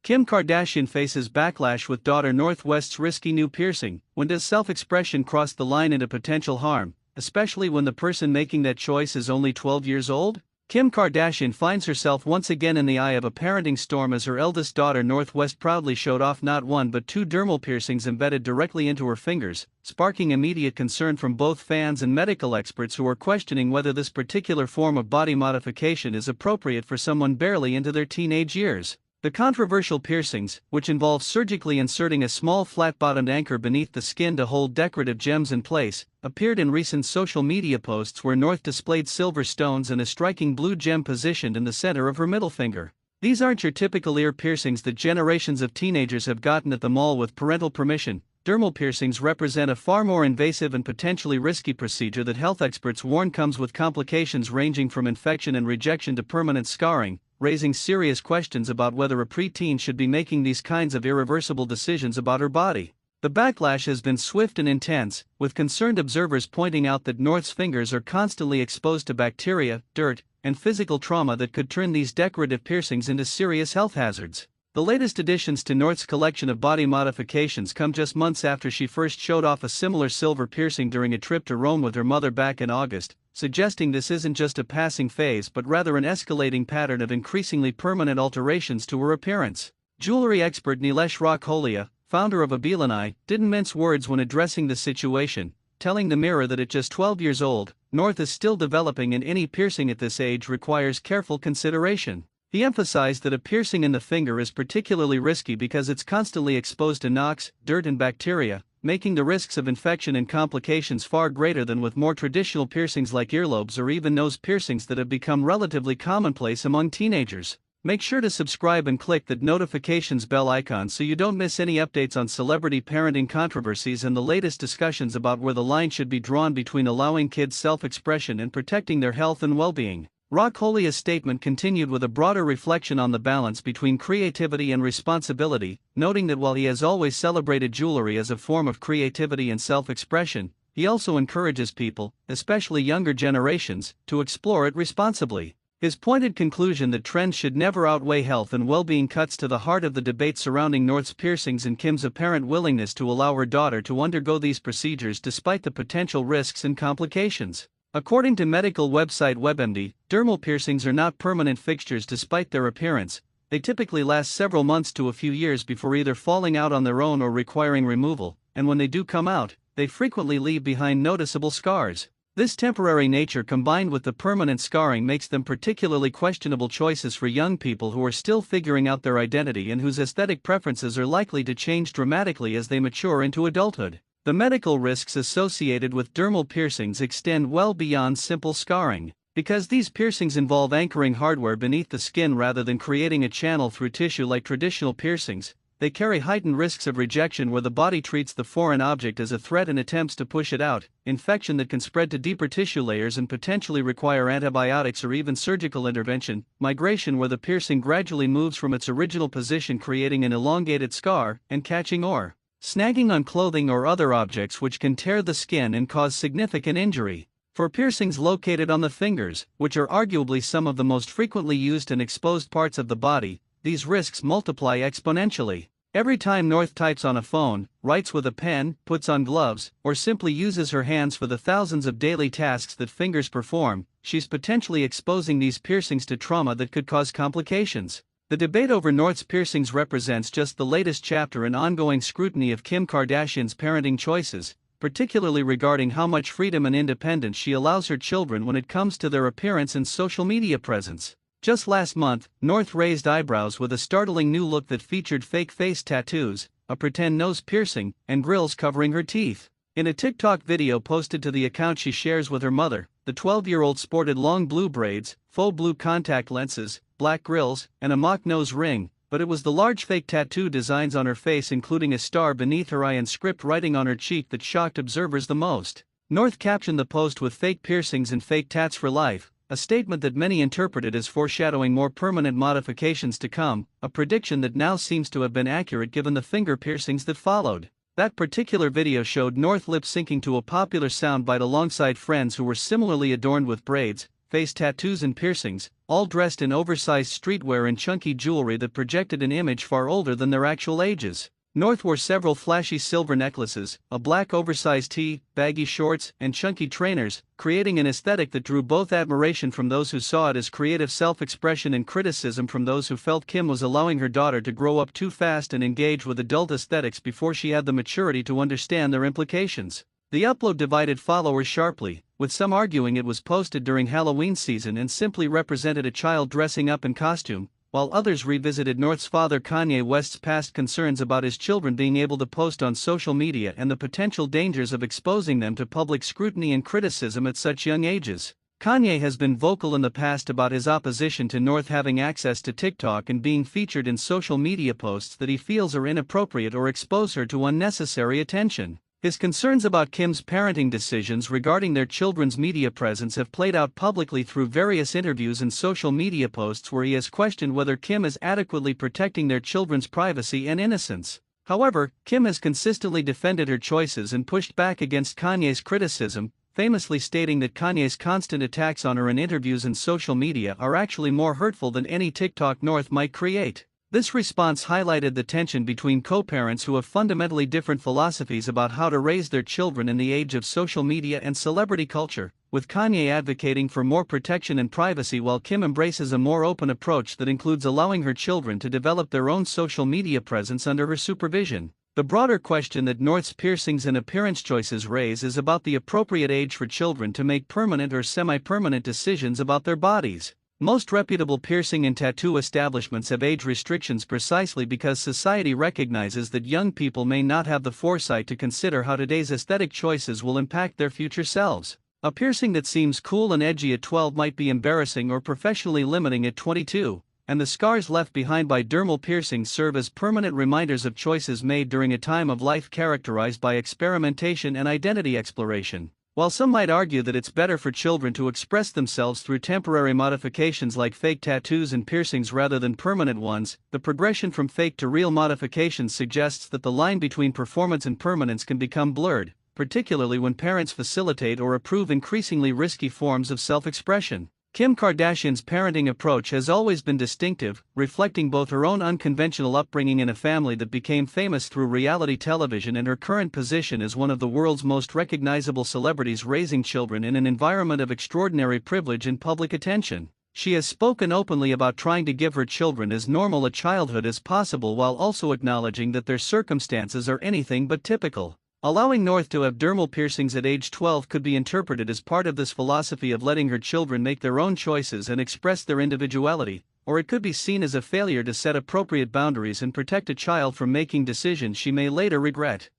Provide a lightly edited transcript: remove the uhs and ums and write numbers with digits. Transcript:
Kim Kardashian faces backlash with daughter North West's risky new piercing. When does self-expression cross the line into potential harm, especially when the person making that choice is only 12 years old? Kim Kardashian finds herself once again in the eye of a parenting storm as her eldest daughter North West proudly showed off not one but two dermal piercings embedded directly into her fingers, sparking immediate concern from both fans and medical experts who are questioning whether this particular form of body modification is appropriate for someone barely into their teenage years. The controversial piercings, which involve surgically inserting a small flat-bottomed anchor beneath the skin to hold decorative gems in place, appeared in recent social media posts where North displayed silver stones and a striking blue gem positioned in the center of her middle finger. These aren't your typical ear piercings that generations of teenagers have gotten at the mall with parental permission. Dermal piercings represent a far more invasive and potentially risky procedure that health experts warn comes with complications ranging from infection and rejection to permanent scarring, raising serious questions about whether a preteen should be making these kinds of irreversible decisions about her body. The backlash has been swift and intense, with concerned observers pointing out that North's fingers are constantly exposed to bacteria, dirt, and physical trauma that could turn these decorative piercings into serious health hazards. The latest additions to North's collection of body modifications come just months after she first showed off a similar silver piercing during a trip to Rome with her mother back in August, suggesting this isn't just a passing phase but rather an escalating pattern of increasingly permanent alterations to her appearance. Jewelry expert Nilesh Rakholia, founder of Abelini, didn't mince words when addressing the situation, telling the Mirror that at just 12 years old, North is still developing and any piercing at this age requires careful consideration. He emphasized that a piercing in the finger is particularly risky because it's constantly exposed to knocks, dirt and bacteria, making the risks of infection and complications far greater than with more traditional piercings like earlobes or even nose piercings that have become relatively commonplace among teenagers. Make sure to subscribe and click that notifications bell icon so you don't miss any updates on celebrity parenting controversies and the latest discussions about where the line should be drawn between allowing kids self-expression and protecting their health and well-being. Rakholia's statement continued with a broader reflection on the balance between creativity and responsibility, noting that while he has always celebrated jewelry as a form of creativity and self-expression, he also encourages people, especially younger generations, to explore it responsibly. His pointed conclusion that trends should never outweigh health and well-being cuts to the heart of the debate surrounding North's piercings and Kim's apparent willingness to allow her daughter to undergo these procedures despite the potential risks and complications. According to medical website WebMD, dermal piercings are not permanent fixtures despite their appearance. They typically last several months to a few years before either falling out on their own or requiring removal, and when they do come out, they frequently leave behind noticeable scars. This temporary nature combined with the permanent scarring makes them particularly questionable choices for young people who are still figuring out their identity and whose aesthetic preferences are likely to change dramatically as they mature into adulthood. The medical risks associated with dermal piercings extend well beyond simple scarring. Because these piercings involve anchoring hardware beneath the skin rather than creating a channel through tissue like traditional piercings, they carry heightened risks of rejection where the body treats the foreign object as a threat and attempts to push it out, infection that can spread to deeper tissue layers and potentially require antibiotics or even surgical intervention, migration where the piercing gradually moves from its original position creating an elongated scar, and catching or snagging on clothing or other objects which can tear the skin and cause significant injury. For piercings located on the fingers, which are arguably some of the most frequently used and exposed parts of the body, these risks multiply exponentially. Every time North types on a phone, writes with a pen, puts on gloves, or simply uses her hands for the thousands of daily tasks that fingers perform, she's potentially exposing these piercings to trauma that could cause complications. The debate over North's piercings represents just the latest chapter in ongoing scrutiny of Kim Kardashian's parenting choices, particularly regarding how much freedom and independence she allows her children when it comes to their appearance and social media presence. Just last month, North raised eyebrows with a startling new look that featured fake face tattoos, a pretend nose piercing, and grills covering her teeth. In a TikTok video posted to the account she shares with her mother, the 12-year-old sported long blue braids, faux blue contact lenses, black grills, and a mock nose ring, but it was the large fake tattoo designs on her face including a star beneath her eye and script writing on her cheek that shocked observers the most. North captioned the post with "fake piercings and fake tats for life," a statement that many interpreted as foreshadowing more permanent modifications to come, a prediction that now seems to have been accurate given the finger piercings that followed. That particular video showed North lip-syncing to a popular soundbite alongside friends who were similarly adorned with braids, face tattoos and piercings, all dressed in oversized streetwear and chunky jewelry that projected an image far older than their actual ages. North wore several flashy silver necklaces, a black oversized tee, baggy shorts, and chunky trainers, creating an aesthetic that drew both admiration from those who saw it as creative self-expression and criticism from those who felt Kim was allowing her daughter to grow up too fast and engage with adult aesthetics before she had the maturity to understand their implications. The upload divided followers sharply, with some arguing it was posted during Halloween season and simply represented a child dressing up in costume, while others revisited North's father Kanye West's past concerns about his children being able to post on social media and the potential dangers of exposing them to public scrutiny and criticism at such young ages. Kanye has been vocal in the past about his opposition to North having access to TikTok and being featured in social media posts that he feels are inappropriate or expose her to unnecessary attention. His concerns about Kim's parenting decisions regarding their children's media presence have played out publicly through various interviews and social media posts where he has questioned whether Kim is adequately protecting their children's privacy and innocence. However, Kim has consistently defended her choices and pushed back against Kanye's criticism, famously stating that Kanye's constant attacks on her in interviews and social media are actually more hurtful than any TikTok North might create. This response highlighted the tension between co-parents who have fundamentally different philosophies about how to raise their children in the age of social media and celebrity culture, with Kanye advocating for more protection and privacy while Kim embraces a more open approach that includes allowing her children to develop their own social media presence under her supervision. The broader question that North's piercings and appearance choices raise is about the appropriate age for children to make permanent or semi-permanent decisions about their bodies. Most reputable piercing and tattoo establishments have age restrictions precisely because society recognizes that young people may not have the foresight to consider how today's aesthetic choices will impact their future selves. A piercing that seems cool and edgy at 12 might be embarrassing or professionally limiting at 22, and the scars left behind by dermal piercings serve as permanent reminders of choices made during a time of life characterized by experimentation and identity exploration. While some might argue that it's better for children to express themselves through temporary modifications like fake tattoos and piercings rather than permanent ones, the progression from fake to real modifications suggests that the line between performance and permanence can become blurred, particularly when parents facilitate or approve increasingly risky forms of self-expression. Kim Kardashian's parenting approach has always been distinctive, reflecting both her own unconventional upbringing in a family that became famous through reality television and her current position as one of the world's most recognizable celebrities raising children in an environment of extraordinary privilege and public attention. She has spoken openly about trying to give her children as normal a childhood as possible while also acknowledging that their circumstances are anything but typical. Allowing North to have dermal piercings at age 12 could be interpreted as part of this philosophy of letting her children make their own choices and express their individuality, or it could be seen as a failure to set appropriate boundaries and protect a child from making decisions she may later regret.